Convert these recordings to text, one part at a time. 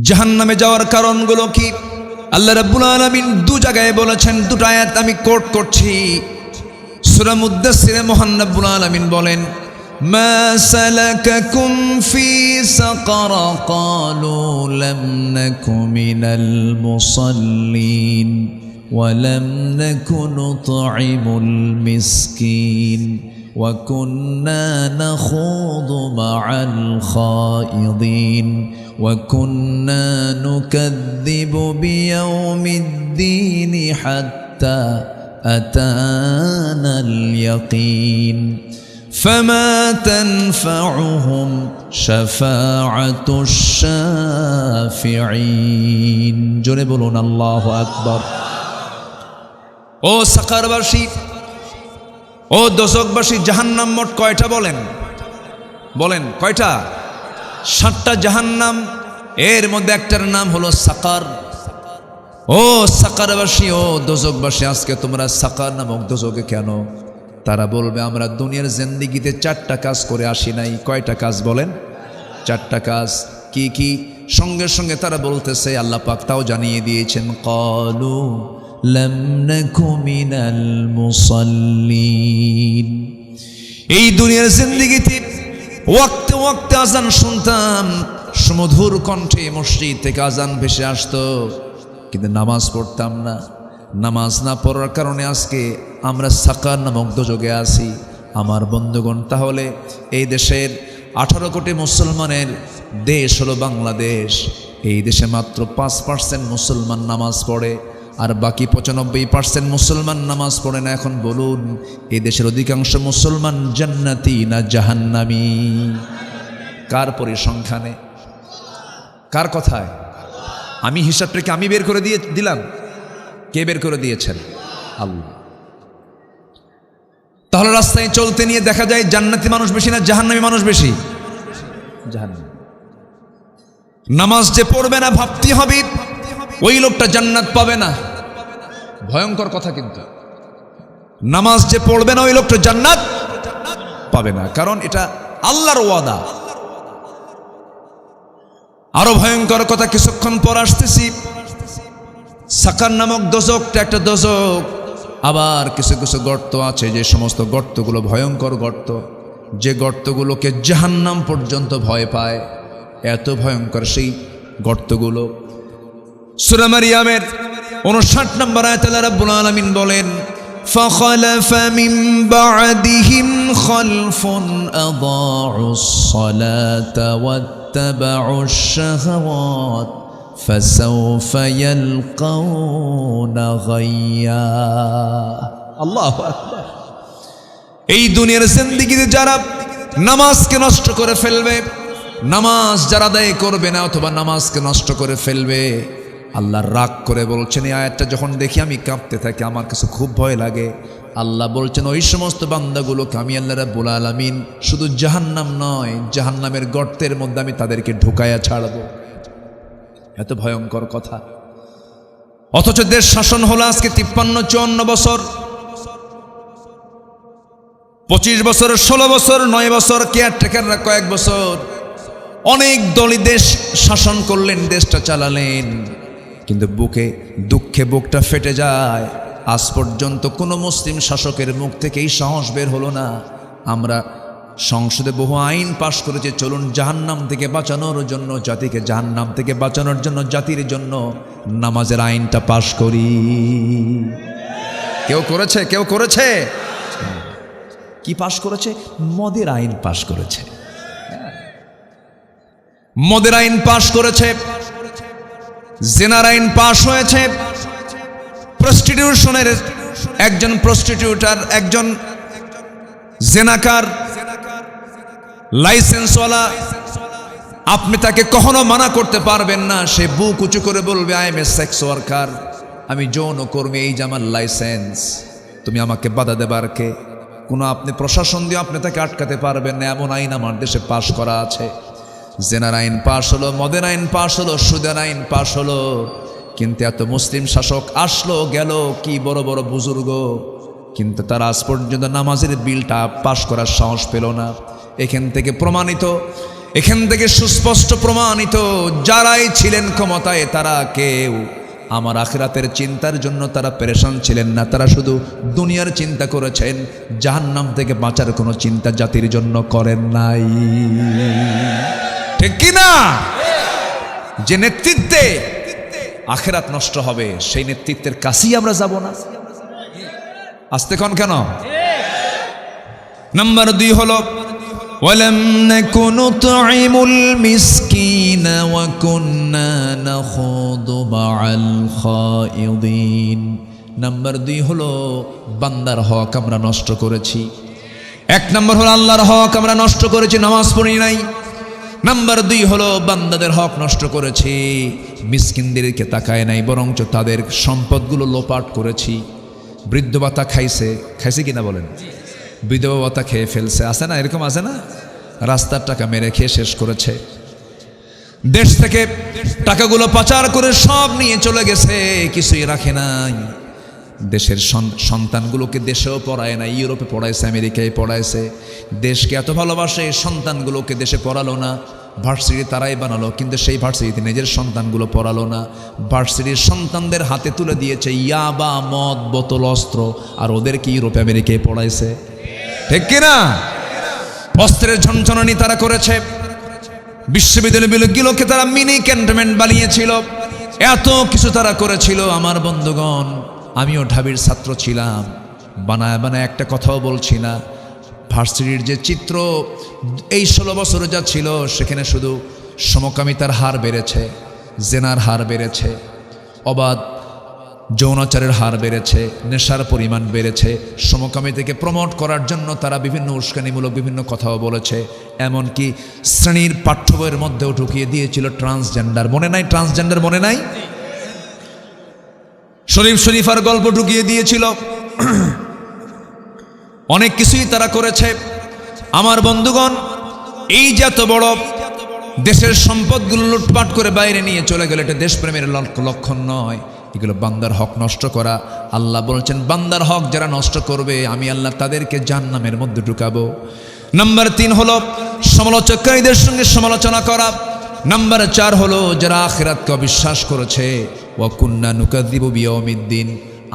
জাহান্নামে যাওয়ার কারণগুলো কি? আল্লাহ রাব্বুল আলামিন দু জায়গায় বলেছেন, দুটো আয়াত আমি কোট করছি। সূরা মুদ্দাসসিরে মহান রাব্বুল আলামিন বলেন, মা সালাকাকুম ফি সাকার ক্বালু লাম নাকু মিনাল মুসাল্লিন ওয়া লাম নাকু নুতঈমুল মিসকিন ওয়া কুন্না নাখুযু মা'আল খায়িদিন ওয়া কুন্না নুকাযযিবু বিয়াউমিদ্দিন হাত্তা আতানাল ইয়াকিন فما تنفعهم شفاعة الشافعين জোরে বলুন আল্লাহু আকবার। ও সাকারবাসী, ও দোজখবাসী, জাহান্নাম মোট কয়টা বলেন? বলেন কয়টা? 7টা জাহান্নাম। এর মধ্যে একটার নাম হলো সাকার। ও সাকারবাসী, ও দোজখবাসী, আজকে তোমরা সাকার নামক দোজখে কেন? তারা বলবে, আমরা দুনিয়ার জিন্দেগিতে 4টা কাজ করে আসি নাই। কয়টা কাজ বলেন? 4টা কাজ। কি কি? সঙ্গে সঙ্গে তারা বলতেছে, আল্লাহ পাক তাও জানিয়ে দিয়েছেন, ক্বালু লাম নাকু মিনাল মুসাল্লিন। এই দুনিয়ার জিন্দেগিতে ওয়াক্তে ওয়াক্তে আজান শুনতাম, সুমধুর কণ্ঠে মসজিদ থেকে আজান ভেসে আসতো, কিন্তু নামাজ পড়তাম না। নামাজ না পড়ার কারণে আজকে আমরা সাকার নামক দোজখে আছি। আমার বন্ধুগণ, তাহলে এই দেশের 18 কোটি মুসলমানের দেশ হলো বাংলাদেশ। এই দেশে মাত্র 5% মুসলমান নামাজ পড়ে, আর বাকি 95% মুসলমান নামাজ পড়ে না। এখন বলুন, এই দেশের অধিকাংশ মুসলমান জান্নাতি না জাহান্নামী? কার পরিসংখ্যানে? কার কথায়? আমি হিসাবটাকে আমি বের করে দিলাম? কে বের করে দিয়েছেন? আল্লাহ। তাহলে রাস্তায় চলতে নিয়ে দেখা যায় জান্নাতি মানুষ বেশি না জাহান্নামী মানুষ বেশি? জাহান্নামী। নামাজ যে পড়বে না, ভাবতে হবে ওই লোকটা জান্নাত পাবে না। ভয়ঙ্কর কথা কিন্তু। নামাজ যে পড়বে না, ওই লোকটা জান্নাত পাবে না, কারণ এটা আল্লাহর ওয়াদা। আরো ভয়ঙ্কর কথা কিছুক্ষণ পর আসতেছি। সাকার নামক দোজখটা একটা দোজখ। আবার কিছু কিছু গর্ত আছে, যে সমস্ত গর্তগুলো ভয়ঙ্কর গর্ত, যে গর্তগুলোকে জাহান্নাম পর্যন্ত ভয় পায়। এত ভয়ঙ্কর সেই গর্তগুলো। সূরা মারিয়ামের 59 নম্বর আয়াতে আল্লাহ রাব্বুল আলামিন বলেন, فَخَلَفَ مِن بَعْدِهِمْ خَلْفٌ أَضَاعُوا الصَّلَاةَ وَاتَّبَعُوا الشَّهَوَاتِ فَسَوْفَ يَلْقَوْنَ غَيًّا। আল্লাহু আকবার। এই দুনিয়ার জিন্দেগিতে যারা নামাজকে নষ্ট করে ফেলবে, নামাজ যারা আদায় করবে না অথবা নামাজকে নষ্ট করে ফেলবে, আল্লাহ রাগ করে বলছেন। এই আয়াতটা যখন দেখি আমি কাঁপতে থাকি, আমার কাছে খুব ভয় লাগে। আল্লাহ বলছেন, ওই সমস্ত বান্দাগুলোকে আমি আল্লাহ রাব্বুল আলামিন শুধু জাহান্নাম নয়, জাহান্নামের গর্তের মধ্যে আমি তাদেরকে ঢুকায়া ছাড়বো। এত ভয়ঙ্কর কথা। অথচ দেশ শাসন হলো আজকে 53-54 বছর, 25 বছর, 16 বছর, 9 বছর, কেয়ারটেকাররা কয়েক বছর। অনেক দলই দেশ শাসন করলেন, দেশটা চালালেন, কিন্তু দুঃখে বুকটা ফেটে যায়। আজ পর্যন্ত কোনো মুসলিম শাসকের মুখ থেকে এই সাহস বের হলো না। আমরা সংসদে বহু আইন পাশ করেছে, চলুন জাহান্নাম থেকে বাঁচানোর জন্য, জাতিকে জাহান্নাম থেকে বাঁচানোর জন্য, জাতির জন্য নামাজের আইনটা পাশ করি। কেউ করেছে? কেউ করেছে? কি পাশ করেছে? মদের আইন পাশ করেছে। মদের আইন পাশ করেছে, জেনার আইন পাশ হয়েছে, প্রস্টিটিউশনের একজন প্রস্টিটিউটার, একজন জেনাকার, লাইসেন্সওয়ালা, আপনি তাকে কখনো মানা করতে পারবেন না। সে বুক উঁচু করে বলবে, I M A sex worker, আমি যৌনকর্মী, এই যে আমার লাইসেন্স, তুমি আমাকে বাধা দেবার কে? কোনো আপনি প্রশাসন দিয়ে আপনি তাকে আটকাতে পারবেন না। এমন আইন আমার দেশে পাশ করা আছে। জেনার আইন পাশ হলো, মদের আইন পাশ হলো, সুদের আইন পাশ হলো, কিন্তু এত মুসলিম শাসক আসলো গেল, কি বড় বড় বুজুর্গ, কিন্তু তারা আজ পর্যন্ত নামাজের বিলটা পাশ করার সাহস পেল না। এখান থেকে প্রমাণিত এখান থেকে সুস্পষ্ট প্রমাণিত, যারাই ছিলেন ক্ষমতায় তারা কেউ আমার আখিরাতের চিন্তার জন্য তারা পেরেশান ছিলেন না। তারা শুধু দুনিয়ার চিন্তা করেছেন, জাহান্নাম থেকে বাঁচার কোনো চিন্তা জাতির জন্য করেন নাই। ঠিক কি না? যে নেতৃত্বে আখিরাত নষ্ট হবে সেই নেতৃত্বের কাছেই আমরা যাব না। আসতে কোন কেন? নাম্বার 2 হলো ওয়ালাম নাকুনু তু'ইমুল মিসকিনা ওয়া কুন্না নাখুদু মা'আল খায়িদিন। নাম্বার 2 হলো বান্দার হক আমরা নষ্ট করেছি। 1 নম্বর হলো আল্লাহর হক আমরা নষ্ট করেছি, নামাজ পড়ি নাই। নাম্বার 2 হলো বান্দাদের হক নষ্ট করেছি, মিসকিনদেরকে তাকায় নাই, বরঞ্চ তাদের সম্পদগুলো লোপাট করেছি। বৃদ্ধ ভাতা খাইছে কিনা বলেন? বিধবা ভাতা খেয়ে ফেলছে, আছে না? এরকম আছে না? রাস্তার টাকা মেরে খেয়ে শেষ করেছে। দেশ থেকে টাকাগুলো পাচার করে সব নিয়ে চলে গেছে, কিছুই রাখে নাই। দেশের সন্তানগুলোকে দেশেও পড়ায় না, ইউরোপে পড়াইছে, আমেরিকায় পড়াইছে। দেশকে এত ভালোবাসে, সন্তানগুলোকে দেশে পড়ালো না, ভার্সিটি তারাই বানালো, কিন্তু সেই ভার্সিটিতে নিজের সন্তানগুলো পড়ালো না। ভার্সিটির সন্তানদের হাতে তুলে দিয়েছে ইয়াবা, মদ, বোতল, অস্ত্র, আর ওদেরকে ইউরোপে আমেরিকায় পড়াইছে। ঠিক কিনা? অস্ত্রের ঝনঝনানি তারা করেছে। বিশ্ববিদ্যালয়গুলোকে তারা মিনি ক্যান্টনমেন্ট বানিয়েছিল। এত কিছু তারা করেছিল। আমার বন্ধুগণ, আমিও ঢাবির ছাত্র ছিলাম, বানায় বানায় একটা কথাও বলছি না। ভার্সিটির যে চিত্র এই 16 বছরে যা ছিল, সেখানে শুধু সমকামিতার হার বেড়েছে, জেনার হার বেড়েছে, অবাধ যৌনাচারের হার বেড়েছে, নেশার পরিমাণ বেড়েছে। সমকামিতাকে প্রমোট করার জন্য তারা বিভিন্ন উস্কানিমূলক বিভিন্ন কথাও বলেছে। এমনকি শ্রেণীর পাঠ্য বইয়ের মধ্যেও ঢুকিয়ে দিয়েছিল ট্রান্সজেন্ডার। মনে নাই? ট্রান্সজেন্ডার মনে নাই? শরীফার গল্প ঢুকিয়ে দিয়েছিল। অনেক কিছুই তারা করেছে। আমার বন্ধুগণ, এই যে এত বড় দেশের সম্পদগুলো লুটপাট করে বাইরে নিয়ে চলে গেলে এটা দেশপ্রেমের লক্ষণ নয়, এগুলো বান্দার হক নষ্ট করা। আল্লাহ বলছেন, বান্দার হক যারা নষ্ট করবে আমি আল্লাহ তাদেরকে জাহান্নামের মধ্যে ঢুকাবো। নাম্বার 3 হলো সমালোচককারীদের সঙ্গে সমালোচনা করা। নাম্বার 4 হলো যারা আখিরাতকে অবিশ্বাস করেছে। ওয়া কুন্না নুকাযযিবু বিয়াউমিদ্দিন,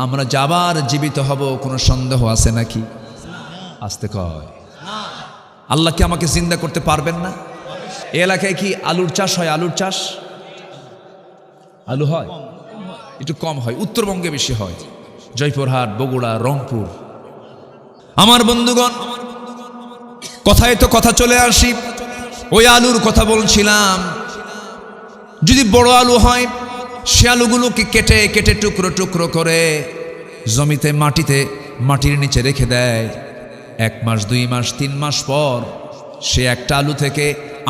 আমরা যাবার জীবিত হব কোনো সন্দেহ আছে নাকি? আসতে কয় আল্লাহ কি আমাকে জিন্দা করতে পারবেন না? এই এলাকায় কি আলুর চাষ হয়? আলুর চাষ আলু হয়, একটু কম হয়, উত্তরবঙ্গে বেশি হয়, জয়পুরহাট, বগুড়া, রংপুর। আমার বন্ধুগণ, কথায় তো কথা চলে আসি, ওই আলুর কথা বলছিলাম। যদি বড় আলু হয়, সে আলুগুলোকে কেটে কেটে টুকরো টুকরো করে জমিতে মাটির নিচে রেখে দেয়। 1 মাস, 2 মাস, 3 মাস পর সে একটা আলু থেকে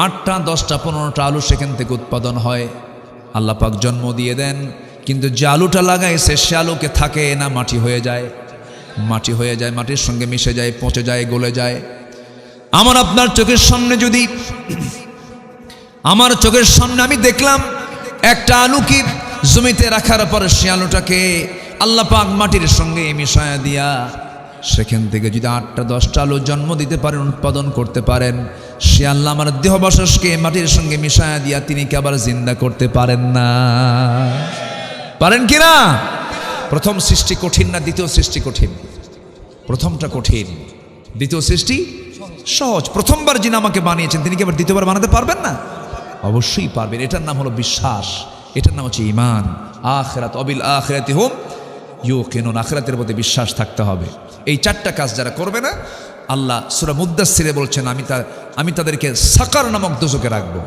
8টা, 10টা, 15টা আলু সেখান থেকে উৎপাদন হয়। আল্লাহ পাক জন্ম দিয়ে দেন, কিন্তু যে আলুটা লাগাইছে সে আলুকে থাকে না, মাটি হয়ে যায়, মাটির সঙ্গে মিশে যায়, পচে যায়, গলে যায়। আমার আপনার চোখের সামনে আমি দেখলাম একটা আলু কি জমিতে রাখার পর সে আলুটাকে আল্লাহ পাক মাটির সঙ্গে মিশায়া দিয়া সেখান থেকে যদি 8টা 10টা আলু জন্ম দিতে পারেন, উৎপাদন করতে পারেন, সে আল্লাহ আমার দেহবাসসকে মাটির সঙ্গে মিশায়া দিয়া তিনি কি আবার জিন্দা করতে পারেন না? পারেন কি না? প্রথম সৃষ্টি কঠিন না দ্বিতীয় সৃষ্টি কঠিন? প্রথমটা কঠিন, দ্বিতীয় সৃষ্টি সহজ। প্রথমবার যিনি আমাকে বানিয়েছেন তিনি কি আবার দ্বিতীয়বার বানাতে পারবেন না? অবশ্যই পারবেন। এটার নাম হলো বিশ্বাস, এটার নাম হচ্ছে ঈমান। আখিরাত, অবিল আখিরাতি হুম ইউকিনুন, আখিরাতের প্রতি বিশ্বাস থাকতে হবে। এই 4টা কাজ যারা করবে না, আল্লাহ সূরা মুদ্দাসসিরে বলছেন আমি তাদেরকে সাকার নামক দোজখে রাখবো।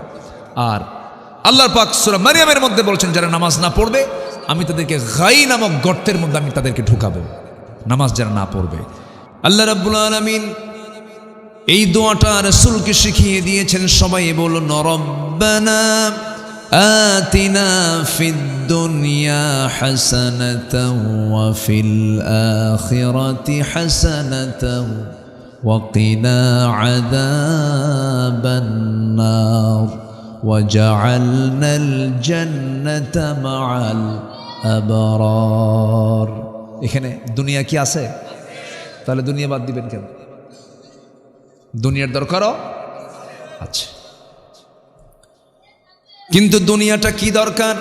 আর আল্লাহর পাক সূরা মারইয়ামের মধ্যে বলছেন যারা নামাজ না পড়বে আমি তাদেরকে গাই নামক গর্তের মধ্যে আমি তাদেরকে ঢুকাবো, নামাজ যারা না পড়বে। আল্লাহ রাব্বুল আলামিন এই দোয়াটা রাসূলকে শিখিয়ে দিয়েছেন। সবাই বলুন, রব্বানা আতিনা ফিদ দুনিয়া হাসানাতাও ওয়া ফিল আখিরাতি হাসানাতাও ওয়া কিনা আযাবান নার ওয়াজআলনাল জান্নাতা মাআল আবরার। এখানে দুনিয়া কি আছে? তাহলে দুনিয়া বাদ দিবেন কেন? দুনিয়ার দরকারও আছে। কিন্তু দুনিয়াটা কি দরকার?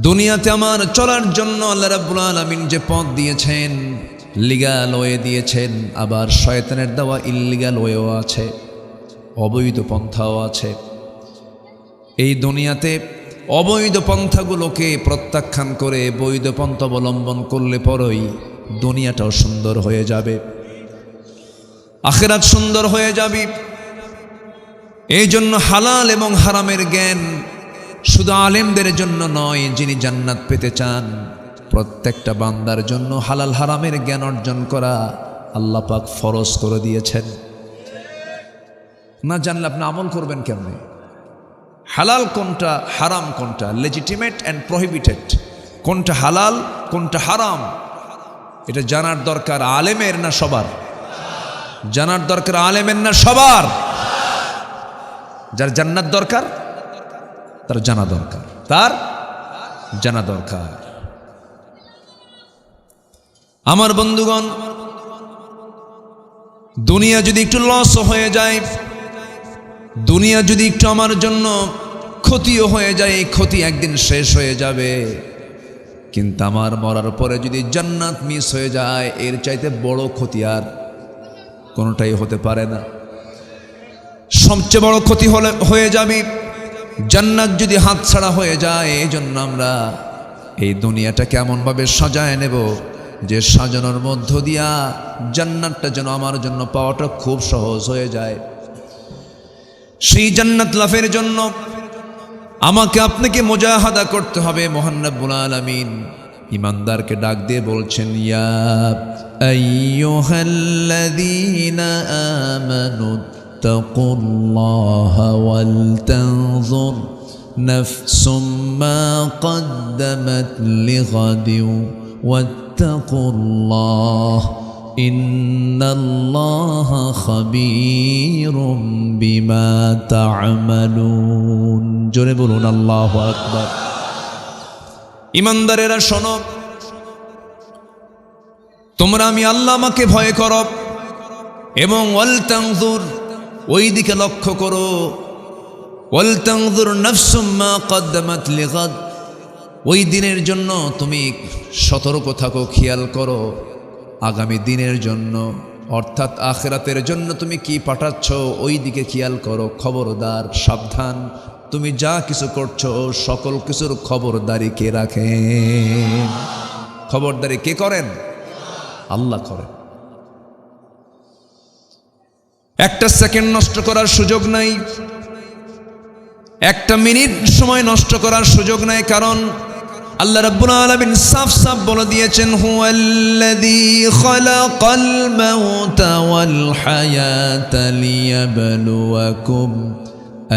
দুনিয়াতে আমার চলার জন্য আল্লাহ রাব্বুল আলামিন যে পথ দিয়েছেন, লিগ্যাল ওয়ে দিয়েছেন, আবার শয়তানের দেওয়া ইল্লিগ্যাল ওয়েও আছে, অবৈধ পন্থাও আছে। এই দুনিয়াতে অবৈধ পন্থাগুলোকে প্রত্যাখ্যান করে বৈধ পন্থা অবলম্বন করলে পরই দুনিয়াটাও সুন্দর হয়ে যাবে, আখিরাত সুন্দর হয়ে যাবে। এই জন্য হালাল এবং হারামের জ্ঞান শুধু আলেমদের জন্য নয়, যিনি জান্নাত পেতে চান প্রত্যেকটা বান্দার জন্য হালাল হারামের জ্ঞান অর্জন করা আল্লাহ পাক ফরজ করে দিয়েছেন। না জানলে আপনি আমল করবেন কেমনে? হালাল কোনটা, হারাম কোনটা, লেজিটিমেট অ্যান্ড প্রহিবিটেড, কোনটা হালাল কোনটা হারাম, এটা জানার দরকার আলেমের না সবার? জানার দরকার আলেমের না সবার? যার জান্নাত দরকার তার জানা দরকার, তার জানা দরকার। আমার বন্ধুগণ, দুনিয়া যদি একটু লস হয়ে যায়, দুনিয়া যদি একটু আমার জন্য ক্ষতিও হয়ে যায়, এই ক্ষতি একদিন শেষ হয়ে যাবে। কিন্তু আমার মরার পরে যদি জান্নাত মিস হয়ে যায়, এর চাইতে বড় ক্ষতি আর কোনোটাই হতে পারে না। সবচেয়ে বড় ক্ষতি হয়ে যাবে জান্নাত যদি হাতছাড়া হয়ে যায়। এই জন্য আমরা এই দুনিয়াটা কেমনভাবে সাজায় নেব যে সাজানোর মধ্য দিয়া জান্নাতটা যেন আমার জন্য পাওয়াটা খুব সহজ হয়ে যায়। সেই জান্নাত লাভের জন্য আমাকে আপনাকে মুজাহাদা করতে হবে। মহান রব্বুল আলামিন ইমানদারকে ডাক দিয়ে বলছেন, ইয়া আইয়ুহাল্লাযীনা আমানু তাকুল্লাহা ওয়াল তানজুর নাফসুম মা কদ্দামাত লিগাদিন ওয়াত্তাকুল্লাহ ইন্নাল্লাহা খাবীরুম বিমা তা'মালুন। জোরে বলুন আল্লাহু আকবার। ইমানদারেরা শোনো, তোমরা আমি আল্লাহ আমাকে ভয় করো এবং ওয়াল তানজুর, ওই দিকে লক্ষ্য করো। ওয়াল তানজুর নাফসুম মা কদ্দামাত লিগাদ, ওই দিনের জন্য তুমি সতর্ক থাকো, খেয়াল করো আগামী দিনের জন্য, অর্থাৎ আখিরাতের জন্য তুমি কি পাঠাচ্ছ ওই দিকে খেয়াল করো। খবরদার, সাবধান, তুমি যা কিছু করছো সকল কিছুর খবরদারি কে রাখেন? খবরদারি কে করেন? আল্লাহ করেন। একটা সেকেন্ড নষ্ট করার সুযোগ নাই, একটা মিনিট সময় নষ্ট করার সুযোগ নাই, কারণ আল্লাহ রাব্বুল আলামিন সাফ সাফ বলে দিয়েছেন, হুয়াল্লাযী খালাকাল মাউতা ওয়াল হায়াতা লিয়াবলুয়াকুম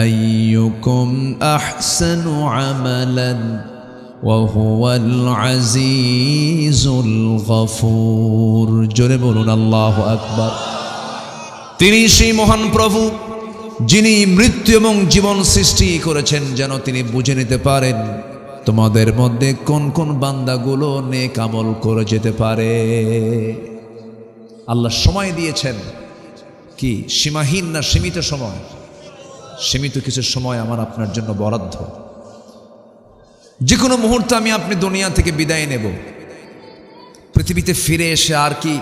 আইয়ুকুম আহসানু আমালান ওয়া হুয়াল আজিজুল গফুর। জোরে বলুন আল্লাহু আকবার। তিনি সেই মহান প্রভু যিনি মৃত্যু এবং জীবন সৃষ্টি করেছেন যেন তিনি বুঝে নিতে পারেন তোমাদের মধ্যে কোন কোন বান্দাগুলো নেক আমল করে যেতে পারে। আল্লাহ সময় দিয়েছেন কি সীমাহীন না সীমিত সময়? সীমিত কিছু সময় আমার আপনার জন্য বরাদ্দ। যে কোনো মুহূর্তে আমি আপনি দুনিয়া থেকে বিদায় নেব। পৃথিবীতে ফিরে এসে আর কি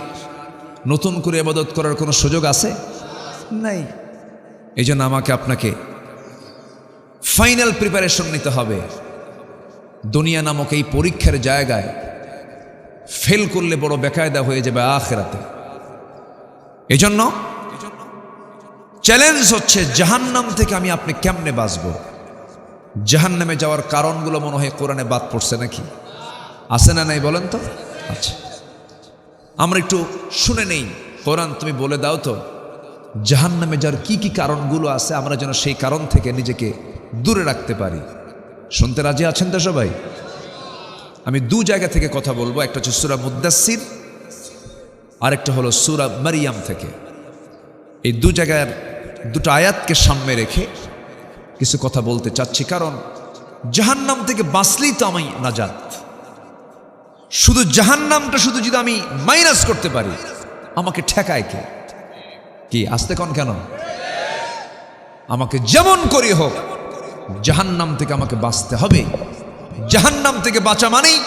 নতুন করে ইবাদত করার কোনো সুযোগ আছে? নাই। এই জন্য আমাকে আপনাকে ফাইনাল প্রিপারেশন নিতে হবে। দুনিয়া নামক এই পরীক্ষার জায়গায় ফেল করলে বড় বেকায়দা হয়ে যাবে আখিরাতে। এজন্য চ্যালেঞ্জ হচ্ছে জাহান্নাম থেকে আমি আপনি কেমনে বাঁচব। জাহান্নামে যাওয়ার কারণগুলো মনে হয় কোরআনে বাদ পড়ছে নাকি? আছে না নাই বলেন তো? আচ্ছা, আমরা একটু শুনে নেই। কোরআন তুমি বলে দাও তো জাহান্নামে যাওয়ার কি কি কারণগুলো আছে, আমরা যেন সেই কারণ থেকে নিজেকে দূরে রাখতে পারি। শুনতে রাজি আছেন তো সবাই? আমি দু জায়গা থেকে কথা বলবো, একটা হচ্ছে সূরা মুদ্দাসসির, আরেকটা হলো সূরা মারিয়াম থেকে। এই দু জায়গার দুটো আয়াতকে সামনে রেখে কিছু কথা বলতে চাচ্ছি, কারণ জাহান্নাম থেকে বাঁচলেই তো আমি নাজাত। শুধু জাহান্নামটা শুধু যদি আমি মাইনাস করতে পারি, আমাকে ঠেকায় কে? কি আসতে কোন কেন? আমাকে যেমন করি হোক জাহান্নাম থেকে আমাকে বাঁচতে হবে। জাহান্নাম থেকে বাঁচা মানেই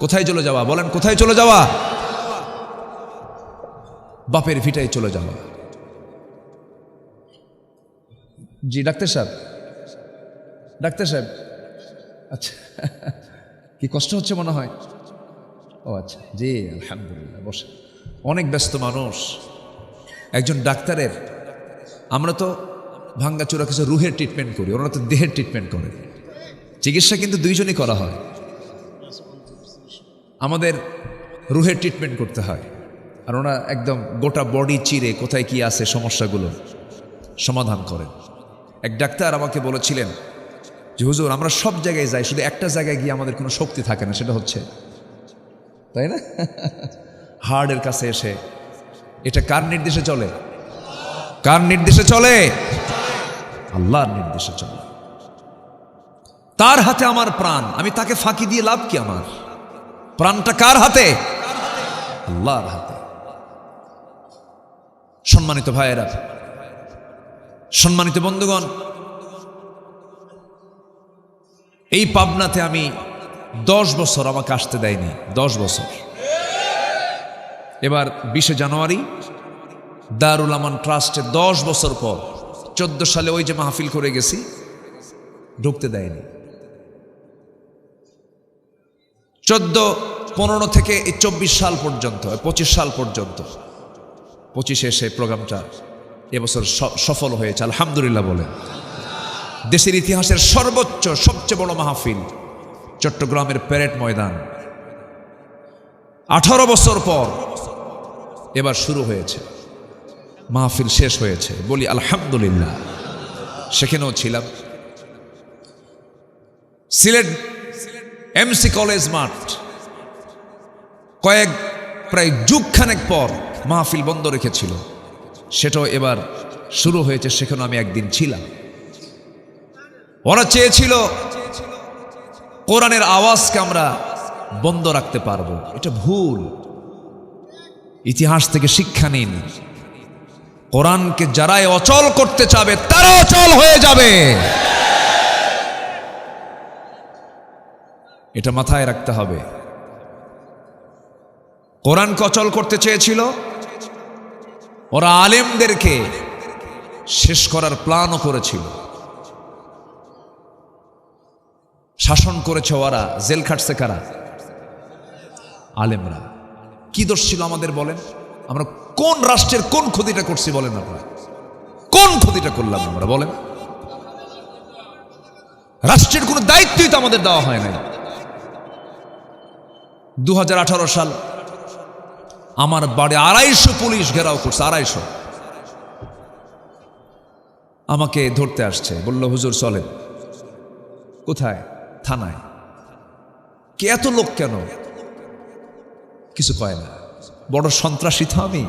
কোথায় চলে যাওয়া? বলেন, কোথায় চলে যাওয়া? বাপের ভিটায় চলে যাওয়া। জি ডাক্তার সাহেব, ডাক্তার সাহেব, আচ্ছা কি কষ্ট হচ্ছে মনে হয়? ও আচ্ছা, জি আলহামদুলিল্লাহ, বসে। অনেক ব্যস্ত মানুষ। একজন ডাক্তারের, আমরা তো ভাঙ্গাচোরা কিছু রুহের ট্রিটমেন্ট করি, ওনারা তো দেহের ট্রিটমেন্ট করে। চিকিৎসা কিন্তু দুইজনই করা হয়। আমাদের রুহের ট্রিটমেন্ট করতে হয়, আর ওনারা একদম গোটা বডি চিরে কোথায় কি আছে সমস্যাগুলো সমাধান করেন। এক ডাক্তার আমাকে বলেছিলেন যে হুজুর, আমরা সব জায়গায় যাই, শুধু একটা জায়গায় গিয়ে আমাদের কোনো শক্তি থাকে না, সেটা হচ্ছে, তাই না, হার্টের কাছে এসে। এটা কার নির্দেশে চলে? কার নির্দেশে চলে? আল্লাহর নির্দেশে চলে। তার হাতে আমার প্রাণ, আমি তাকে ফাঁকি দিয়ে লাভ কি? আমার প্রাণটা কার হাতে? আল্লাহর হাতে। সম্মানিত ভাইয়েরা, সম্মানিত বন্ধুগণ, এই পাবনাতে আমি 10 বছর আমাকে আসতে দেয়নি, 10 বছর। এবার 20 জানুয়ারি দারুল আমান ট্রাস্টে 10 বছর পর 14 সালে ওই যে মাহফিল করে গেছি, ঢুকতে দেয়নি। 14, 15 থেকে 24 সাল পর্যন্ত, 25 সাল পর্যন্ত, 25-এ এসে প্রোগ্রামটা এবছর সফল হয়েছে আলহামদুলিল্লাহ বলে। দেশের ইতিহাসের সর্বোচ্চ সবচেয়ে বড় মাহফিল চট্টগ্রামের প্যারেড ময়দান, 18 বছর পর এবার শুরু হয়েছে, মাহফিল শেষ হয়েছে, বলি আলহামদুলিল্লাহ। সেখানেও ছিলাম। সিলেট এমসি কলেজ মাঠ প্রায় যুগখানেক পর মাহফিল বন্ধ রেখেছিল, সেটাও এবার শুরু হয়েছে, সেখানে আমি একদিন ছিলাম। ওরা চেয়েছিল কোরআনের আওয়াজকে আমরা বন্ধ রাখতে পারবো, এটা ভুল। ইতিহাস থেকে শিক্ষা নিন, কোরআনকে যারাই অচল করতে চাবে তারা অচল হয়ে যাবে, এটা মাথায় রাখতে হবে। কোরআনকে অচল করতে চেয়েছিল, ওরা আলেমদেরকে শেষ করার প্ল্যানও করেছিল, শাসন করেছে ওরা, জেল খাটছে কারা? আলেমরা। কি দোষ ছিল আমাদের বলেন? আমরা কোন রাষ্ট্রের কোন ক্ষতিটা করছি বলেন? আপনারা কোন ক্ষতিটা করলাম আমরা বলেন? রাষ্ট্রের কোনো দায়িত্বই তো আমাদের দেওয়া হয় নাই। 2018 সাল আমার বাড়ি 250 পুলিশ ঘেরাও করছে, 250। আমাকে ধরতে আসছে, বলল হুজুর চলেন। কোথায়? থানায়। কে এত লোক কেন? কিছু কয় না। বড় সন্ত্রাসী তো আমি,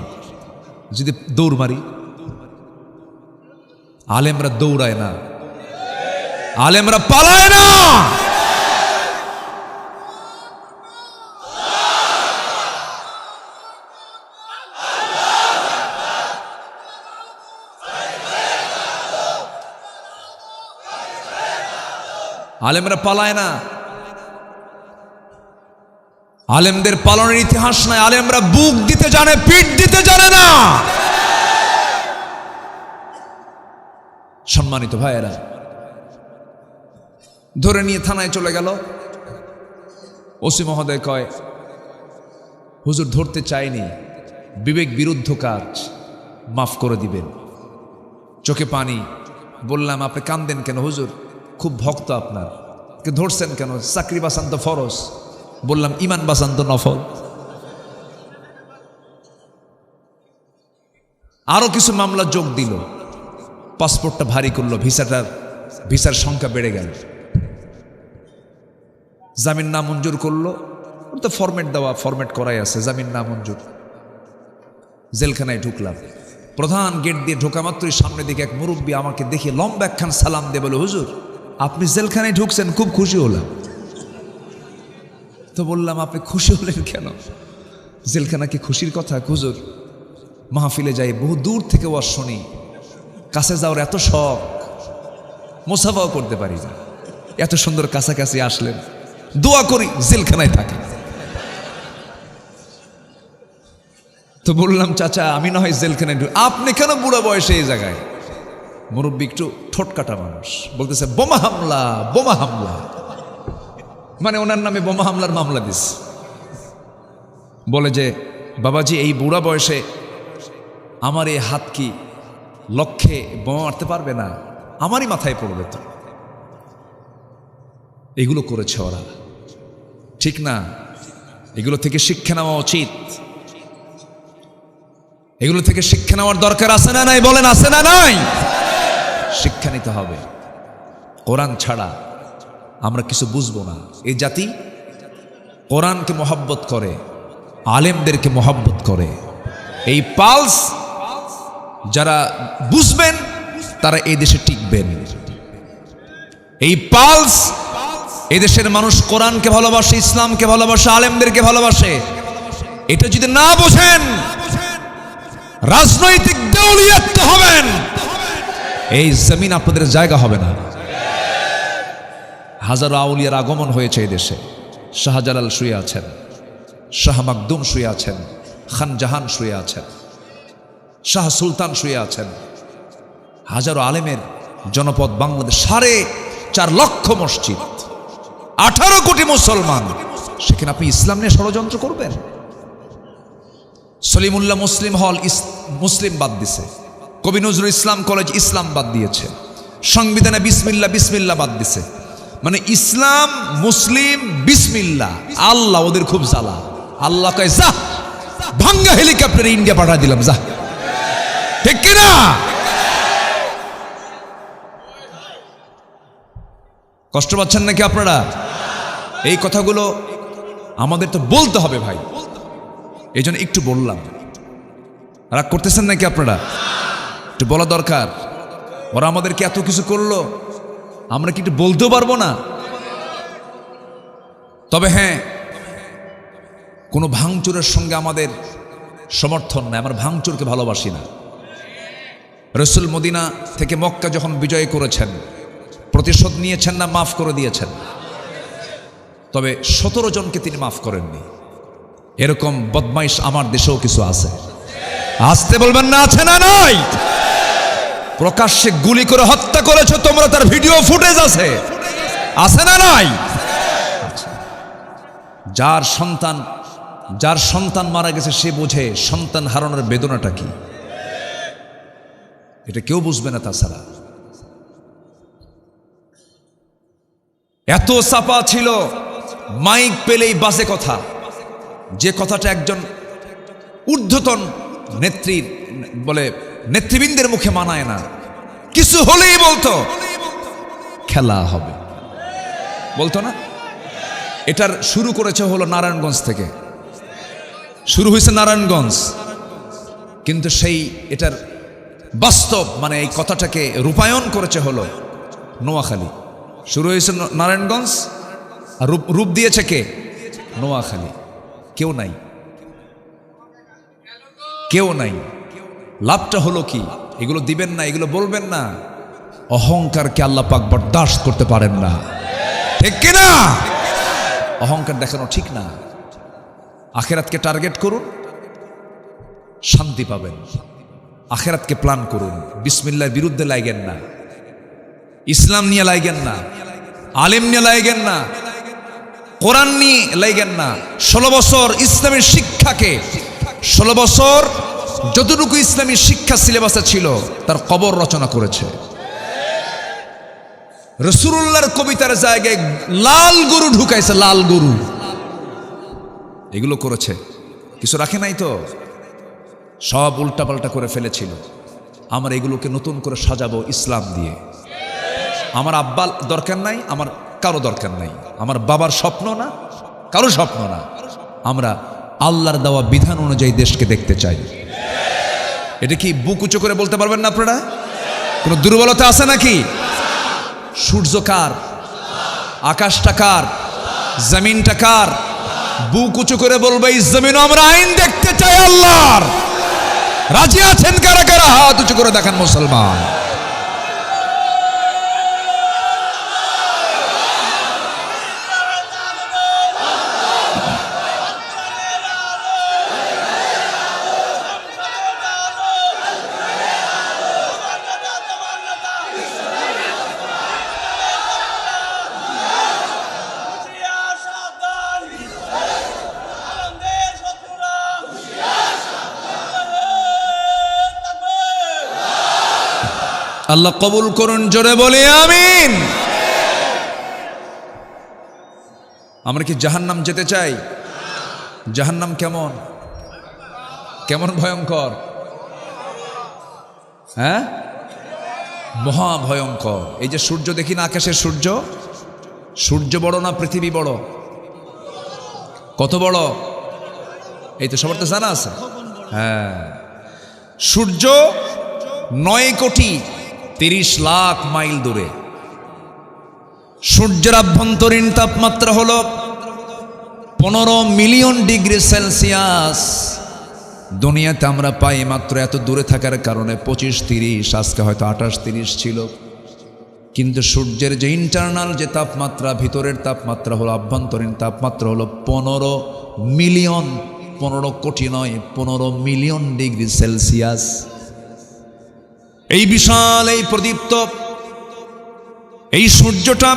যদি দৌড় মারি। আলেমরা দৌড়ায় না, আলেমরা পালায় না। আলেমরা পালায় না। আলেমদের পালনের ইতিহাস নাই। আলেমরা বুক দিতে জানে, পিঠ দিতে জানে না। সম্মানিত ভাইয়েরা, ধরে নিয়ে থানায় চলে গেল। ওসি মহোদয় কয়, হুজুর ধরতে চাইনি, বিবেক বিরুদ্ধ কাজ, মাফ করে দিবেন। চোখে পানি। বললাম আপনি কান্দেন কেন হুজুর? খুব ভক্ত আপনার, ধরছেন কেন? চাকরি বাঁচান তো ফরজ। বললাম ইমান বাঁচান তো নফল। আরো কিছু মামলা যোগ দিল, পাসপোর্টটা ভারী করলো, ভিসার সংখ্যা বেড়ে গেল। জামিন নামঞ্জুর করলো, তো ফরম্যাট দেওয়া, ফরম্যাট করাই আছে, জামিন নামঞ্জুর। জেলখানায় ঢুকলাম। প্রধান গেট দিয়ে ঢোকা মাত্রই সামনে দিকে এক মুরব্বী আমাকে দেখে লম্বা একখান সালাম দিয়ে বলে, হুজুর আপনি জেলখানায় ঢুকছেন, খুব খুশি হলাম। তো বললাম আপনি খুশি হলেন কেন? জেলখানা কি খুশির কথা? হুজুর মাহফিলে যাই, বহু দূর থেকে ওয়াজ শুনি, কাছে যাওয়ার এত শখ, মুসাফাও করতে পারি না। এত সুন্দর কাছাকাছি আসলেন, দোয়া করি জেলখানায় থাকে। তো বললাম, চাচা আমি না হয় জেলখানায়, আপনি কেন বুড়া বয়সে এই জায়গায়? মুরব্বী একটু ঠোঁটকাটা মানুষ, বলতেছে বোমা হামলা, বোমা হামলা, মানে ওনার নামে বোমা হামলার মামলা দিস। বলে যে বাবাজি, এই বুড়া বয়সে আমার এই হাত কি লক্ষ্যে বোমা মারতে পারবে না? আমারই মাথায় পড়বে তো। এগুলো করেছে ওরা, ঠিক না? এগুলো থেকে শিক্ষা নেওয়া উচিত, এগুলো থেকে শিক্ষা নেওয়ার দরকার আছে না নাই? বলেন আছে না নাই? শিক্ষা নিতে হবে। কোরআন ছাড়া আমরা কিছু বুঝবো না। এই জাতি কোরআনকে মহব্বত করে, আলেমদেরকে মহব্বত করে। এই পালস যারা বুঝবেন তারা এই দেশে টিকবেন। এই পালস, এই দেশের মানুষ কোরআনকে ভালোবাসে, ইসলামকে ভালোবাসে, আলেমদেরকে ভালোবাসে। এটা যদি না বোঝেন, রাজনৈতিক দেউলিয়াত হবেন, এই জমিন আপনাদের জায়গা হবে না। হাজারো আউলিয়ার আগমন হয়েছে এই দেশে। শাহজালাল শুয়ে আছেন, শাহ মাকদুম শুয়ে আছেন, খান জাহান শুয়ে আছেন, শাহ সুলতান শুয়ে আছেন। হাজারো আলেমের জনপদ বাংলাদেশ, 4.5 লক্ষ মসজিদ, 18 কোটি মুসলমান, সেখানে আপনি ইসলাম নিয়ে ষড়যন্ত্র করবেন? সলিমুল্লাহ মুসলিম হল মুসলিম বাদ দিছে, কবি নজরুল ইসলাম কলেজ ইসলাম বাদ দিয়েছে, সংবিধানে বিসমিল্লাহ বিসমিল্লাহ বাদ দিছে। মানে ইসলাম, মুসলিম, বিসমিল্লাহ, আল্লাহ ওদের খুব জ্বালা। আল্লাহ কয় যা, ভাঙ্গা হেলিকপ্টারে ইন্ডিয়া পাঠা দিলাম, যা। ঠিক কিনা? কষ্ট পাচ্ছেন নাকি আপনারা? এই কথাগুলো আমাদের তো বলতে হবে ভাই, এই জন্য একটু বললাম। রাগ করতেছেন নাকি আপনারা? একটু বলা দরকার। ওরা আমাদেরকে এত কিছু করলো, আমরা কি একটু বলতেও পারবো না? তবে হ্যাঁ, কোনো ভাঙচুরের সঙ্গে আমাদের সমর্থন নাই, আমরা ভাঙচুরকে ভালোবাসি না। রসুল মদিনা থেকে মক্কা যখন বিজয় করেছেন, প্রতিশোধ নিয়েছেন না মাফ করে দিয়েছেন? তবে 17 জনকে তিনি মাফ করেননি। এরকম বদমাইশ আমার দেশেও কিছু আছে। আসতে বলবেন না, আছে না নাই? প্রকাশ্যে গুলি করে হত্যা করেছো তোমরা, তার ভিডিও ফুটেজ আছে, আছে না নাই? যার সন্তান মারা গেছে সে বোঝে সন্তান হারানোর বেদনাটা কি। এটা কেউ বুঝবে না তাছাড়া। এত চাপা ছিল, মাইক পেলেই বাজে কথা, যে কথাটা একজন ঊর্ধ্বতন নেতৃবৃন্দের মুখে মানায় না। কিছু হলেই বলতো খেলা হবে, বলতো না? এটার শুরু করেছে হলো নারায়ণগঞ্জ থেকে, শুরু হয়েছে নারায়ণগঞ্জ, কিন্তু এটার বাস্তব মানে এই কথাটাকে রূপায়ণ করেছে হলো নোয়াখালী। শুরু হয়েছে নারায়ণগঞ্জ, আর রূপ দিয়েছে কে? নোয়াখালী। কেউ নাই, কেউ নাই। লাভটা হলো কি? এগুলো দিবেন না, এগুলো বলবেন না। অহংকারকে আল্লাহ পাক বরদাস্ত করতে পারেন না, ঠিক কিনা? অহংকার দেখানো ঠিক না। আখেরাতকে টার্গেট করুন, শান্তি পাবেন। আখেরাতকে প্ল্যান করুন, বিসমিল্লাহর বিরুদ্ধে লাগেন না, ইসলাম নিয়ে লাগেন না, আলেম নিয়ে লাগেন না, কোরআন নিয়ে লাগেন না। 16 বছর ইসলামের শিক্ষাকে, 16 বছর যতটুকু ইসলামী শিক্ষা সিলেবাসে ছিল তার কবর রচনা করেছে। রাসূলুল্লাহর কবিতার জায়গায় লাল গরু ঢুকাইছে, লাল গরু। এগুলো করেছে, কিছু রাখে নাই তো, সব উল্টাপাল্টা করে ফেলেছিল। আমরা এগুলোকে নতুন করে সাজাবো ইসলাম দিয়ে। আমার আব্বা দরকার নাই, আমার কারো দরকার নাই, আমার বাবার স্বপ্ন না, কারো স্বপ্ন না। আমরা আল্লাহর দেওয়া বিধান অনুযায়ী দেশকে দেখতে চাই। এটা কি বুক উঁচু করে বলতে পারবেন না আপনারা? কোনো দুর্বলতা আছে নাকি? সূর্য কার? আকাশটা কার? জমিনটা কার? বুক উঁচু করে বলবে এই জমিন আমরা আইন দেখতে চাই আল্লাহর। রাজি আছেন কারা কারা? হাত উঁচু করে দেখান মুসলমান। আল্লাহ কবুল করুন, জোরে বলি আমিন। আমরা কি জাহান্নাম যেতে চাই? জাহান্নাম কেমন কেমন ভয়ঙ্কর? হ্যাঁ, মহা ভয়ঙ্কর। এই যে সূর্য দেখি না আকাশের, সূর্য, সূর্য বড় না পৃথিবী বড়? কত বড়? এই তো সবার তো জানা আছে। হ্যাঁ, সূর্য 9,30,00,000 মাইল দূরে। সূর্যের আভ্যন্তরীণ তাপমাত্রা হলো 15 মিলিয়ন ডিগ্রি সেলসিয়াস। দুনিয়াতে আমরা পাই মাত্র এত দূরে থাকার কারণে 25-30, আজকে হয়তো 28-30 ছিল। কিন্তু সূর্যের যে ইন্টারনাল যে তাপমাত্রা, ভিতরের তাপমাত্রা হলো, আভ্যন্তরীণ তাপমাত্রা হলো 15 মিলিয়ন, 15 কোটি নয়, 15 মিলিয়ন ডিগ্রি সেলসিয়াস। এই বিশাল, এই প্রদীপ্ত এই সূর্যটা,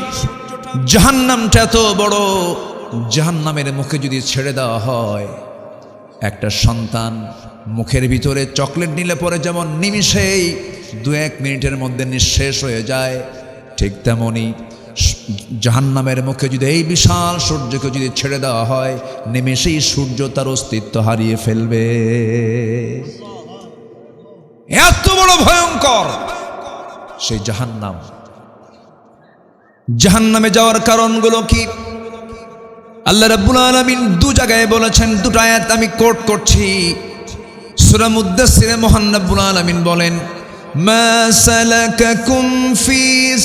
জাহান্নামটা এত বড়। জাহান্নামের মুখে যদি ছেড়ে দেওয়া হয়, একটা সন্তান মুখের ভিতরে চকলেট নিলে পরে যেমন নিমিষেই 2-1 মিনিটের মধ্যে নিঃশেষ হয়ে যায়, ঠিক তেমনি জাহান্নামের মুখে যদি এই বিশাল সূর্যকে যদি ছেড়ে দেওয়া হয়, নিমেষেই সূর্য তার অস্তিত্ব হারিয়ে ফেলবে। এত বড় ভয়ঙ্কর সেই জাহান্নাম। জাহান্নামে যাওয়ার কারণগুলো কি? আল্লাহ রাব্বুল আলামিন 2 জায়গায় বলেছেন, 2টা আয়াত আমি কোট করছি। সূরা মুদ্দাসসিরে মহান রাব্বুল আলামিন বলেন, মা সালাকাকুম ফি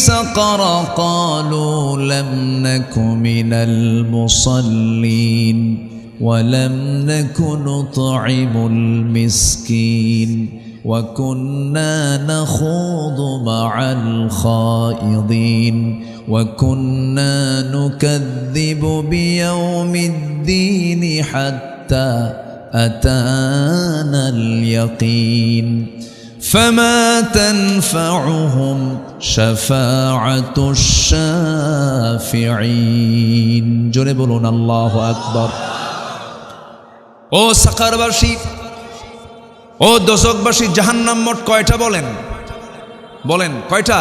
সাকার ক্বালু লাম নাকু মিনাল মুসাল্লিন ওয়া লাম নাকু নুতঈমুল মিসকিন ওয়া কুন্না নাখুযু মা'আল খায়িদিন ওয়া কুন্না নুকাযযিবু বিয়াউমিদ্দিন হাত্তা আতানাল ইয়াকিন فما تنفعهم شفاعة الشافعين। জোরে বলুন আল্লাহু আকবার। ও সাকারবাসী, ও দোজখবাসী, জাহান্নাম মোট কয়টা বলেন? বলেন কয়টা?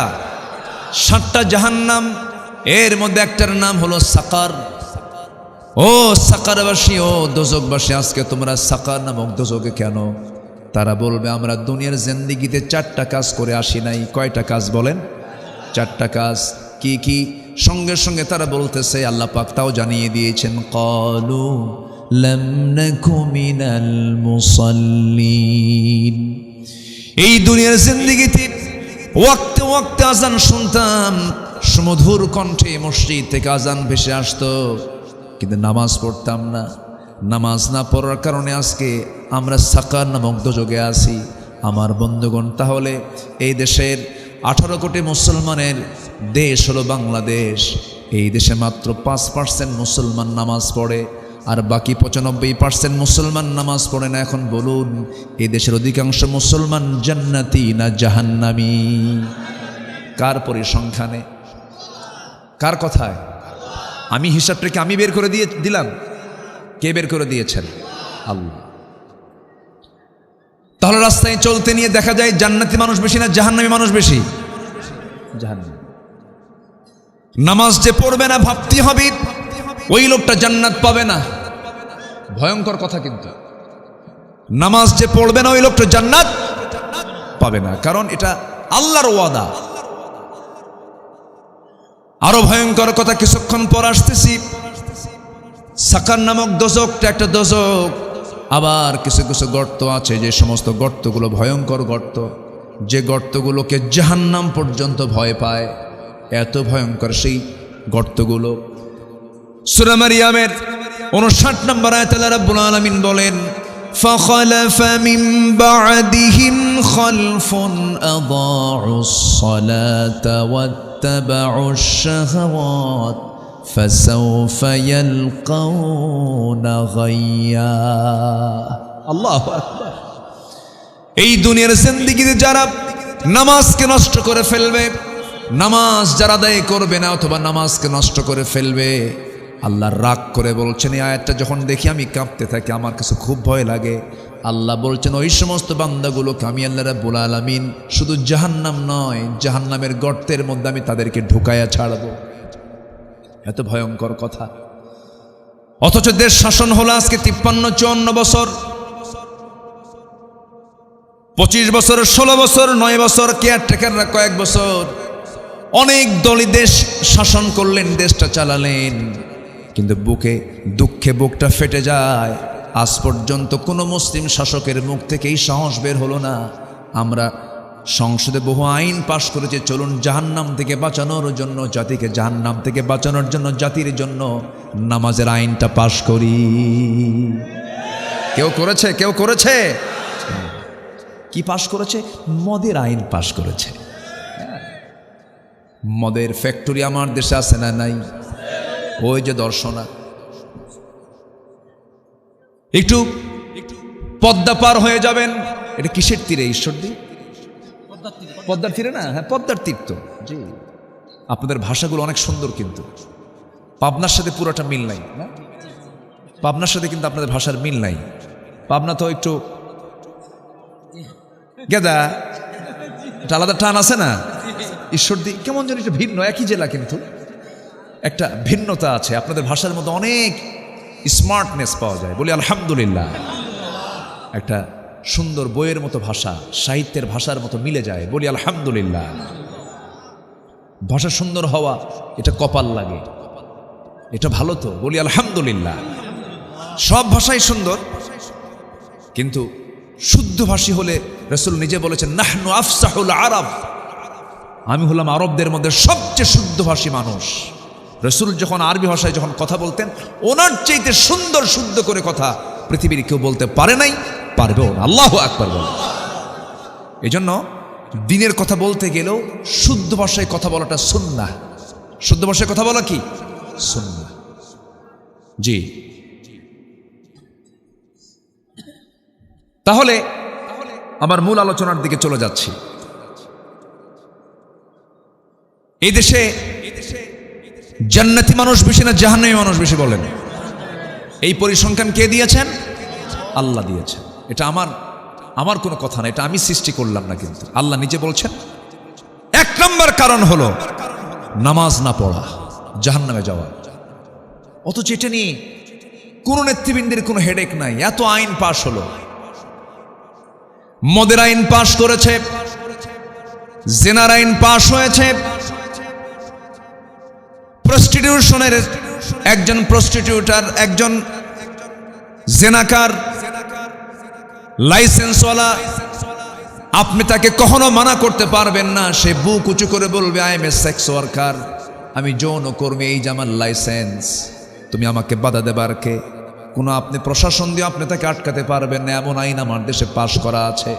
7টা জাহান্নাম। এর মধ্যে একটার নাম হলো সাকার। ও সাকারবাসী, ও দোজখবাসী, আজকে তোমরা সাকার নামক দোজখে কেন? তারা বলবে, আমরা দুনিয়ার জিন্দেগিতে 4টা কাজ করে আসি নাই। কয়টা কাজ বলেন? 4টা কাজ। কি কি? সঙ্গে সঙ্গে তারা বলতেছে, আল্লাহ পাক তাও জানিয়ে দিয়েছেন, ক্বালু লাম নাকু মিনাল মুসাল্লিন। এই দুনিয়ার জিন্দেগিতে ওয়াক্তে ওয়াক্তে আজান শুনতাম, সুমধুর কণ্ঠে মসজিদ থেকে আজান ভেসে আসতো, কিন্তু নামাজ পড়তাম না। নামাজ না পড়ার কারণে আজকে আমরা সাকার নামক দোজখে আছি। আমার বন্ধুগণ, তাহলে এই দেশের 18 কোটি মুসলমানের দেশ হলো বাংলাদেশ। এই দেশে মাত্র 5% মুসলমান নামাজ পড়ে, আর বাকি 95% মুসলমান নামাজ পড়ে না। এখন বলুন, এই দেশের অধিকাংশ মুসলমান জান্নাতি না জাহান্নামী? কার পরিসংখ্যানে? কার কথায়? আমি হিসাবটাকে আমি বের করে দিলাম? কে বের করে দিয়েছেন? আল্লাহ। তাহলে রাস্তায় চলতে নিয়ে দেখা যায় জান্নাতি মানুষ বেশি না জাহান্নামী মানুষ বেশি? জাহান্নামী। নামাজ যে পড়বে না, ভাবতে হবে ওই লোকটা জান্নাত পাবে না। ভয়ঙ্কর কথা। কিন্তু নামাজ যে পড়বে না, ওই লোকটা জান্নাত পাবে না, কারণ এটা আল্লাহর ওয়াদা। আরো ভয়ঙ্কর কথা কিছুক্ষণ পর আসতেছি। সাকার নামক দোজখটা একটা দোজখ। আবার কিছু কিছু গর্ত আছে, যে সমস্ত গর্তগুলো ভয়ঙ্কর গর্ত, যে গর্তগুলোকে জাহান্নাম পর্যন্ত ভয় পায়। এত ভয়ঙ্কর সেই গর্তগুলো। সূরা মারইয়ামের 59 নম্বর আয়াতে আল্লাহ রাব্বুল আলামিন বলেন, فخلف من بعدهم خلف أضاعوا الصلاة واتبعوا الشهوات فسوف يلقون غيا। আল্লাহু আকবার। এই দুনিয়ার জিন্দেগিতে যারা নামাজকে নষ্ট করে ফেলবে, নামাজ যারা আদায় করবে না অথবা নামাজকে নষ্ট করে ফেলবে, আল্লাহ রাগ করে বলছেন। এই আয়াতটা যখন দেখি আমি কাঁপতে থাকি, আমার কাছে খুব ভয় লাগে। আল্লাহ বলছেন ওই সমস্ত বান্দাগুলোকে আমি আল্লাহ রাব্বুল আলামিন শুধু জাহান্নাম নয়, জাহান্নামের গর্তের মধ্যে আমি তাদেরকে ঢুকায়া ছাড়ব। এত ভয়ঙ্কর কথা। অথচ দেশ শাসন হলো আজকে 53-54 বছর, 25 বছর, 16 বছর, 9 বছর, কেয়ারটেকাররা কয়েক বছর, অনেক দলই দেশ শাসন করলেন, দেশটা চালালেন, কিন্তু বুকে দুঃখে বুকটা ফেটে যায়। আজ পর্যন্ত কোনো মুসলিম শাসকের মুখ থেকে এই সাহস বের হলো না। আমরা সংসদে বহু আইন পাশ করেছি, চলুন জাহান্নাম থেকে বাঁচানোর জন্য, জাতিকে জাহান্নাম থেকে বাঁচানোর জন্য, জাতির জন্য নামাজের আইনটা পাশ করি। কেউ করেছে? কেউ করেছে? কি পাশ করেছে? মদের আইন পাশ করেছে। মদের ফ্যাক্টরি আমার দেশে আছে না নাই? ওই যে দর্শনা, একটু পদ্মা পার হয়ে যাবেন, এটা কিসের তীরে? ঈশ্বরদী, পদ্মার তীরে না? হ্যাঁ, পদ্মার তীর তো। জি, আপনাদের ভাষাগুলো অনেক সুন্দর, কিন্তু পাবনার সাথে পুরোটা মিল নাই না? পাবনার সাথে কিন্তু আপনাদের ভাষার মিল নাই। পাবনা তো একটু গেদা, একটা আলাদা টান আছে না? ঈশ্বরদী কেমন যেন একটা ভিন্ন, একই জেলা কিন্তু একটা ভিন্নতা আছে। আপনাদের ভাষার মধ্যে অনেক স্মার্টনেস পাওয়া যায়, বলি আলহামদুলিল্লাহ। একটা সুন্দর বইয়ের মতো ভাষা, সাহিত্যের ভাষার মতো মিলে যায়, বলি আলহামদুলিল্লাহ। ভাষা সুন্দর হওয়া এটা কপাল লাগে, এটা ভালো তো, বলি আলহামদুলিল্লাহ। সব ভাষাই সুন্দর, কিন্তু শুদ্ধভাষী হলে রাসূল নিজে বলেছেন নাহনু আফসাহুল আরব, আমি হলাম আরবদের মধ্যে সবচেয়ে শুদ্ধভাষী মানুষ। রাসূল যখন আরবি ভাষায় যখন কথা বলতেন, ওনার চাইতে সুন্দর শুদ্ধ করে কথা পৃথিবীর কেউ বলতে পারে নাই, পারবেও না। আল্লাহু আকবার বলেন। এজন্য দিনের কথা বলতে গেলেও শুদ্ধ ভাষায় কথা বলাটা সুন্নাহ। শুদ্ধ ভাষায় কথা বলা কি সুন্নাহ। জি, তাহলে আমার মূল আলোচনার দিকে চলে যাচ্ছি। এই দেশে জান্নাতি মানুষ বেশি না জাহান্নামী মানুষ বেশি বলেন? এই পরিসংখ্যান কে দিয়েছেন? আল্লাহ দিয়েছেন। এটা আমার কোনো কথা না, এটা আমি সৃষ্টি করলাম না, কিন্তু আল্লাহ নিজে বলছেন 1 নম্বর কারণ হলো নামাজ না পড়া, জাহান্নামে যাওয়া। অথচ এটা নিয়ে কোন নেতৃবৃন্দের কোনো হেডেক নাই। এত আইন পাশ হলো, মদের আইন পাশ করেছে, জেনার আইন পাশ হয়েছে, প্রস্টিটিউশনের একজন প্রস্টিটিউটার, একজন জেনাকার, লাইসেন্সওয়ালা, আপনি তাকে কখনো মানা করতে পারবেন না। সে বুক উঁচু করে বলবে I M A sex worker, আমি যৌনকর্মী, এই যে আমার লাইসেন্স, তুমি আমাকে বাধা দেবার কে? কোনো আপনি প্রশাসন দিয়ে আপনি তাকে আটকাতে পারবেন না, এমন আইন আমার দেশে পাশ করা আছে।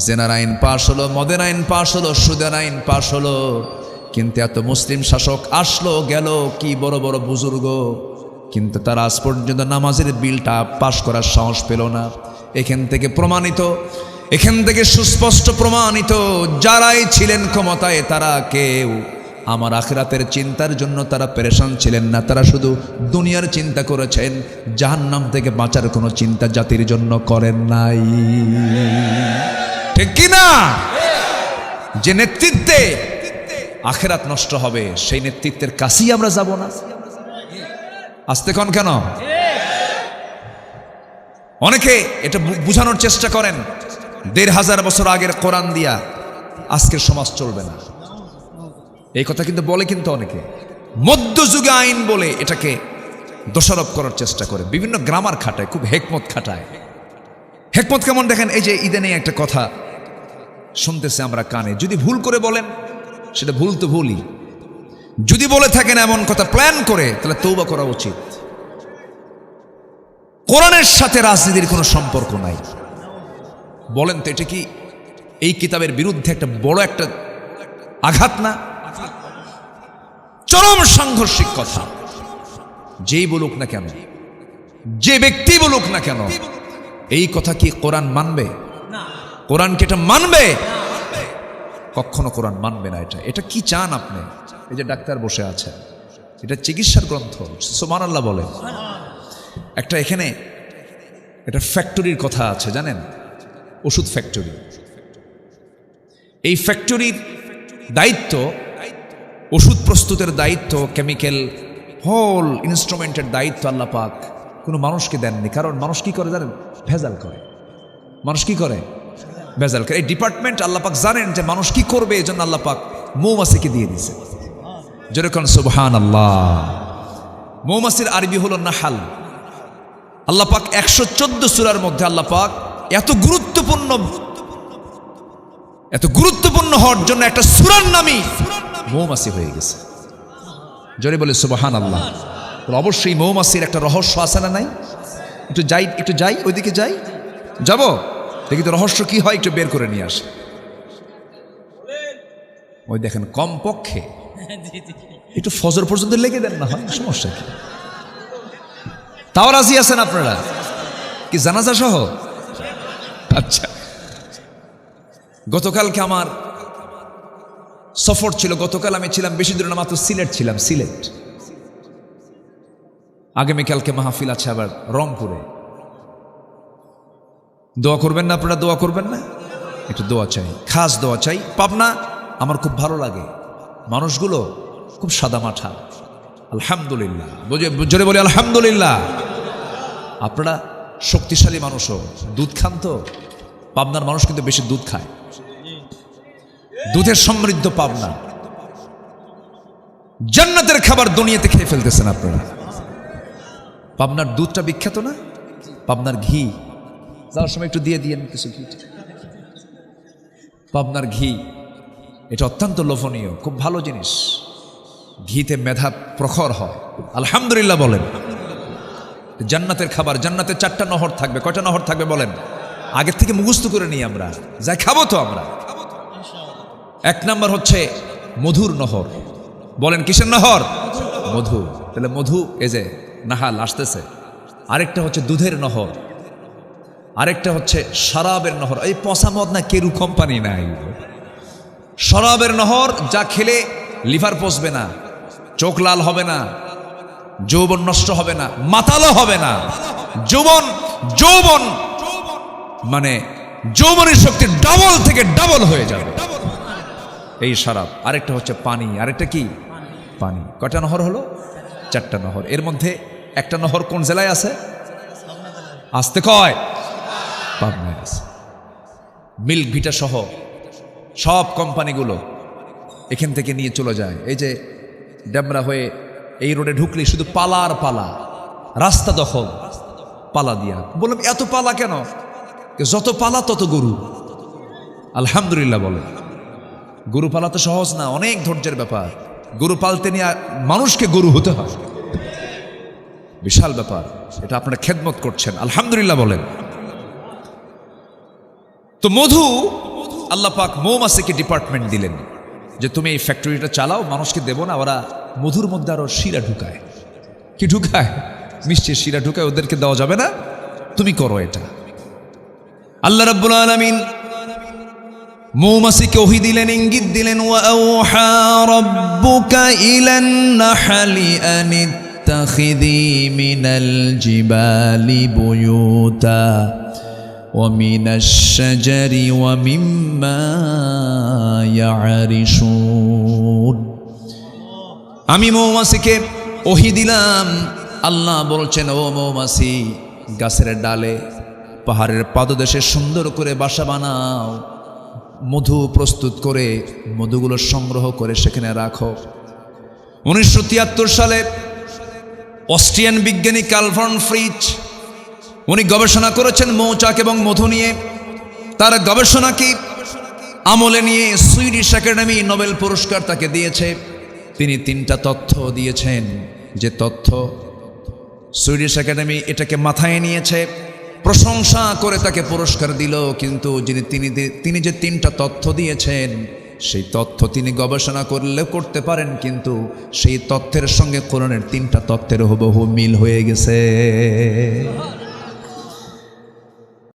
জেনার আইন পাশ হলো, মদের আইন পাশ হলো, সুদের আইন পাশ হলো, কিন্তু এত মুসলিম শাসক আসলো গেল, কি বড় বড় বুজুর্গ, কিন্তু তারা আজ পর্যন্ত নামাজের বিলটা পাশ করার সাহস পেল না। এখান থেকে প্রমাণিত, এখান থেকে সুস্পষ্ট প্রমাণিত, যারাই ছিলেন ক্ষমতায় তারা কেউ আমার আখিরাতের চিন্তার জন্য তারা পেরেশান ছিলেন না। তারা শুধু দুনিয়ার চিন্তা করেছেন, জাহান্নাম থেকে বাঁচার কোনো চিন্তা জাতির জন্য করেন নাই। ঠিক কি না? যে নেতৃত্বে আখিরাত নষ্ট হবে, সেই নেতৃত্বের কাছেই আমরা যাব না। আসতে কোন কেন? অনেকে এটা বুঝানোর চেষ্টা করেন 1500 বছর আগের কোরআন দিয়া আজকের সমাজ চলবে না, এই কথা কিন্তু বলে, কিন্তু অনেকে মধ্যযুগে আইন বলে এটাকে দোষারোপ করার চেষ্টা করে, বিভিন্ন গ্রামার খাটায়, খুব হেকমত খাটায়। হেকমত কেমন দেখেন, এই যে ইদানে একটা কথা শুনতেছে আমরা কানে, যদি ভুল করে বলেন সেটা ভুল তো ভুলই, যদি বলে থাকেন এমন কথা প্ল্যান করে, তাহলে তওবা করা উচিত। কোরআনের সাথে রাজনীতির কোনো সম্পর্ক নাই। বলেন তো এটা কি এই কিতাবের বিরুদ্ধে একটা বড় একটা আঘাত না? চরম সাংঘর্ষিক কথা। যেই বলুক না কেন, যে ব্যক্তি বলুক না কেন, এই কথা কি কোরআন মানবে? কোরআন কি এটা মানবে? কখনো কোরআন মানবে না। এটা কি চান আপনি? এই যে ডাক্তার বসে আছে, এটা চিকিৎসার গ্রন্থ, সুবহানাল্লাহ বলে। একটা এখানে এটা ফ্যাক্টরির কথা আছে জানেন, ওষুধ ফ্যাক্টরি। এই ফ্যাক্টরির দায়িত্ব, ওষুধ প্রস্তুতের দায়িত্ব, কেমিক্যাল হোল ইনস্ট্রুমেন্টের দায়িত্ব আল্লাহ পাক কোনো মানুষকে দেননি। কারণ মানুষ কি করে জানেন? ভেজাল করে। মানুষ কি করে? ভেজাল করে। এই ডিপার্টমেন্ট আল্লাহ পাক জানেন যে মানুষ কি করবে, এই জন্য আল্লাহ পাক মৌমাছিকে দিয়ে দিয়েছে। যেরকম সুবহানাল্লাহ। মৌমাছির আরবি হলো নাহাল। আল্লাহ পাক 114 সূরার মধ্যে আল্লাহ পাক এত গুরুত্বপূর্ণ হওয়ার জন্য একটা সূরার নামই মৌমাছি হয়ে গেছে। জোরে বলে সুবহানাল্লাহ। অবশ্যই মৌমাছির একটা রহস্য আছে না নাই? একটু যাই ওইদিকে যাই, যাব দেখি তো রহস্য কি হয়, একটু বের করে নিয়ে আসে। ওই দেখেন, কমপক্ষে একটু ফজর পর্যন্ত লেগে দেন না হয়, সমস্যা কি? তাও রাজি আছেন আপনারা কি জানাজা সহ? আচ্ছা, গতকালকে আমার সফর ছিল। গতকাল আমি ছিলাম বেশি দূরে না, মাত্র সিলেট ছিলাম। সিলেট আগামীকালকে মাহফিল আছে আবার রংপুরে। দোয়া করবেন না আপনারা? দোয়া করবেন না? একটু দোয়া চাই, খাস দোয়া চাই। পাবনা আমার খুব ভালো লাগে, মানুষগুলো খুব সাদামাঠা। আলহামদুলিল্লাহ, জোরে বলি আলহামদুলিল্লাহ। আপনারা শক্তিশালী মানুষও, দুধ খান তো? পাবনার মানুষ কিন্তু বেশি দুধ খায়, দুধের সমৃদ্ধ পাবনা। জান্নাতের খাবার দুনিয়াতে খেয়ে ফেলতেছেন আপনারা। পাবনার দুধটা বিখ্যাত না? পাবনার ঘি, যাওয়ার সময় একটু দিয়ে দিয়েন কিছু ঘি। পাবনার ঘি এটা অত্যন্ত লোভনীয়, খুব ভালো জিনিস। ঘিতে মেধা প্রখর হয়। আলহামদুলিল্লাহ বলেন। জান্নাতের খাবার, জান্নাতে 4টা নহর থাকবে। কয়টা নহর থাকবে বলেন? আগের থেকে মুখস্থ করে নিই আমরা, যাই খাবো তো আমরা। 1 নম্বর হচ্ছে মধুর নহর। বলেন কিসের নহর? মধু। তাহলে মধু এই যে নাহাল আসতেছে। আরেকটা হচ্ছে দুধের নহর, আরেকটা হচ্ছে শরাবের নহর। এই পচা মদ না, কেরু কোম্পানি নাই। শরাবের নহর, যা খেলে লিভার পচবে না, চোখ লাল হবে না, যৌবন নষ্ট হবে না, মাতালো হবে না। যৌবন মানে যৌবনের শক্তি ডাবল থেকে ডাবল হয়ে যাবে এই শরাব। আরেকটা হচ্ছে পানি। আরেকটা কি? পানি। কয়টা নহর হলো? 4টা নহর। এর মধ্যে একটা নহর কোন জেলায় আছে? আসতে কয়? পাবনায় আছে। মিল্ক ভিটা সহ সব কোম্পানিগুলো এখান থেকে নিয়ে চলে যায়। এই যে ডেমরা হয়ে এই রোডে ঢুকলে শুধু পালা আর পালা, রাস্তা দখল পালা দিয়া। বললাম এত পালা কেন? যত পালা তত গরু। আলহামদুলিল্লাহ বলে। গরু পালা তো সহজ না, অনেক ধৈর্যের ব্যাপার। গরু পালতে নিয়ে মানুষকে গরু হতে হয়, বিশাল ব্যাপার। এটা আপনারা খেদমত করছেন, আলহামদুলিল্লাহ বলেন। তো মধু, আল্লাহ পাক মৌমাছিকে ডিপার্টমেন্ট দিলেন যে তুমি এই ফ্যাক্টরিটা চালাও, মানুষকে দেব না। ওরা মধুর মধ্যে আরো শিরা ঢুকায়। কি ঢুকায়? মিষ্টির শিরা ঢুকায়, ওদেরকে দেওয়া যাবে না, তুমি করো এটা। আল্লাহ রাব্বুল আলামিন মৌমাছিকে ওহী দিলেন, ইঙ্গিত দিলেন। ওয়াআউহা রাব্বুকা ইলান নাহলি আনিত্তাখিযি মিনাল জিবালি বুয়ুতা ওয়া মিনাশ শাজারি ওয়া মিম্মা ইয়ারিশুন। আমি মৌমাছিকে ওহী দিলাম। আল্লাহ বলছেন, ও মৌমাছি, গাছের ডালে পাহাড়ের পাদদেশে সুন্দর করে বাসা বানাও, মধু প্রস্তুত করে মধুগুলো সংগ্রহ করে সেখানে রাখো। 1973 সালে অস্ট্রিয়ান বিজ্ঞানী কার্ল ভন ফ্রিচ, উনি গবেষণা করেছেন মৌচাক এবং মধু নিয়ে। তার গবেষণাকে আমলে নিয়ে সুইডিশ একাডেমি নোবেল পুরস্কার তাকে দিয়েছে। তিনি 3টা তথ্য দিয়েছেন, যে তথ্য সুইডিশ একাডেমি এটাকে মাথায় নিয়েছে, প্রশংসা করে তাকে পুরস্কার দিল। কিন্তু তিনি যে 3টা তথ্য দিয়েছেন, সেই তথ্য তিনি গবেষণা করতে পারেন, কিন্তু সেই তথ্যের সঙ্গে কোরআনের 3টা তথ্যের হুবহু মিল হয়ে গেছে।